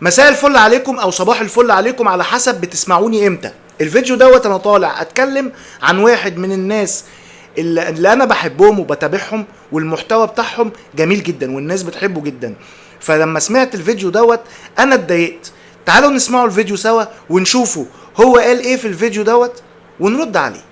مساء الفل عليكم او صباح الفل عليكم على حسب بتسمعوني امتى. الفيديو دوت انا طالع اتكلم عن واحد من الناس اللي انا بحبهم وبتابعهم والمحتوى بتاعهم جميل جدا والناس بتحبه جدا. فلما سمعت الفيديو دوت انا اتضايقت. تعالوا نسمعوا الفيديو سوا ونشوفوا هو قال ايه في الفيديو دوت ونرد عليه.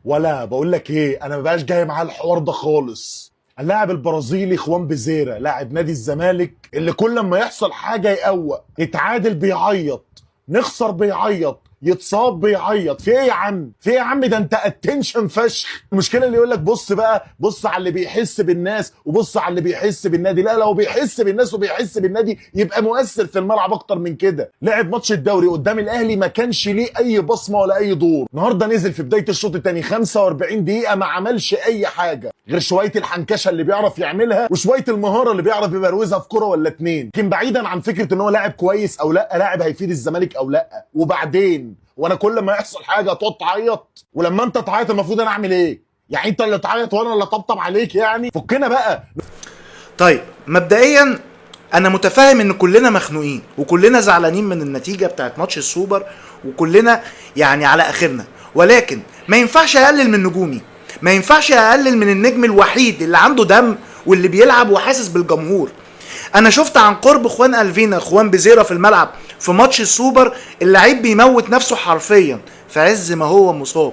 ولا بقول لك ايه، انا مبقاش جاي معاه الحوار ده خالص. اللاعب البرازيلي خوان بيزيرا لاعب نادي الزمالك اللي كل ما يحصل حاجه يقوق، يتعادل بيعيط، نخسر بيعيط، يتصاب بيعيط. في ايه يا عم؟ في ايه يا عم؟ ده انت اتنشن فشخ. المشكله اللي يقول لك بص بقى، بص على اللي بيحس بالناس وبص على اللي بيحس بالنادي. لا، لو بيحس بالناس وبيحس بالنادي يبقى مؤثر في الملعب اكتر من كده. لعب ماتش الدوري قدام الاهلي ما كانش ليه اي بصمه ولا اي دور. النهارده نزل في بدايه الشوط الثاني 45 دقيقه ما عملش اي حاجه غير شويه الحنكشه اللي بيعرف يعملها وشويه المهاره اللي بيعرف يبروزها في كره ولا اتنين. لكن بعيدا عن فكره ان هو لاعب كويس او لا، لاعب هيفيد الزمالك او لا. وبعدين وانا كل ما يحصل حاجه تقعد تعيط؟ ولما انت تعيط المفروض انا اعمل ايه؟ يعني انت اللي تعيط وانا اللي طبطب عليك؟ يعني فكنا بقى. طيب مبدئيا انا متفاهم ان كلنا مخنوقين وكلنا زعلانين من النتيجه بتاعت ماتش السوبر وكلنا يعني على اخرنا، ولكن ما ينفعش اقلل من نجومي، ما ينفعش اقلل من النجم الوحيد اللي عنده دم واللي بيلعب وحاسس بالجمهور. انا شفت عن قرب خوان بيزيرا في الملعب في ماتش السوبر. اللعيب بيموت نفسه حرفيا في عز ما هو مصاب.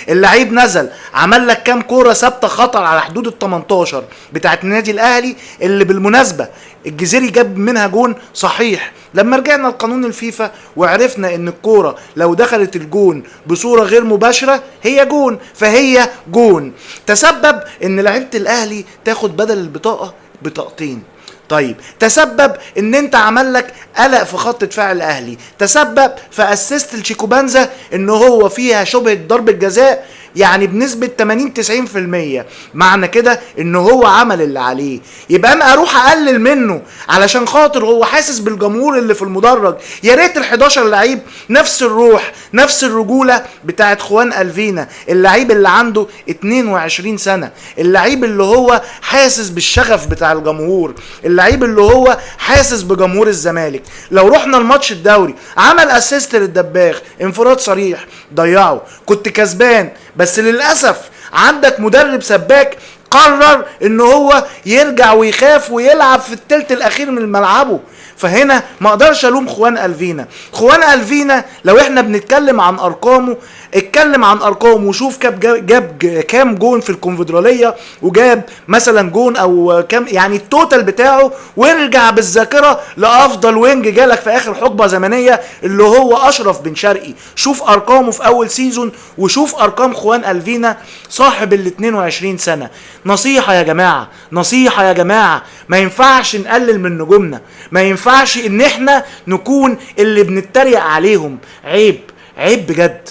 اللعيب نزل عمل لك كام كوره ثابته خطر على حدود ال 18 بتاعت النادي الاهلي، اللي بالمناسبه الجزيري جاب منها جون صحيح. لما رجعنا لقانون الفيفا وعرفنا ان الكوره لو دخلت الجون بصوره غير مباشره هي جون، فهي جون. تسبب ان لعيبه الاهلي تاخد بدل البطاقه بطاقتين. طيب تسبب ان انت عمل لك قلق في خط دفاع الاهلي، تسبب في اسيست لشيكوبانزا ان هو فيها شبهه ضربه جزاء يعني بنسبه 80-90%. معنى كده ان هو عمل اللي عليه، يبقى انا اروح اقلل منه علشان خاطر هو حاسس بالجمهور اللي في المدرج؟ يا ريت ال11 لعيب نفس الروح نفس الرجوله بتاعت خوان الفينا، اللعيب اللي عنده 22 سنه، اللعيب اللي هو حاسس بالشغف بتاع الجمهور، اللعيب اللي هو حاسس بجمهور الزمالك. لو رحنا الماتش الدوري عمل اسيست للدباغ، انفراد صريح ضيعه، كنت كسبان. بس للأسف عندك مدرب سباك قرر ان هو يرجع ويخاف ويلعب في التلت الاخير من ملعبه. فهنا ما اقدرش الوم خوان الفينا. لو احنا بنتكلم عن ارقامه، اتكلم عن ارقامه وشوف جاب كام جون في الكونفدراليه، وجاب مثلا جون او كام يعني التوتال بتاعه، وارجع بالذاكره لافضل وينج جالك في اخر حقبه زمنيه اللي هو اشرف بن شرقي. شوف ارقامه في اول سيزون وشوف ارقام خوان الفينا صاحب ال 22 سنه. نصيحه يا جماعه، ما ينفعش نقلل من نجومنا، ما ينفعش ان احنا نكون اللي بنتريق عليهم. عيب بجد.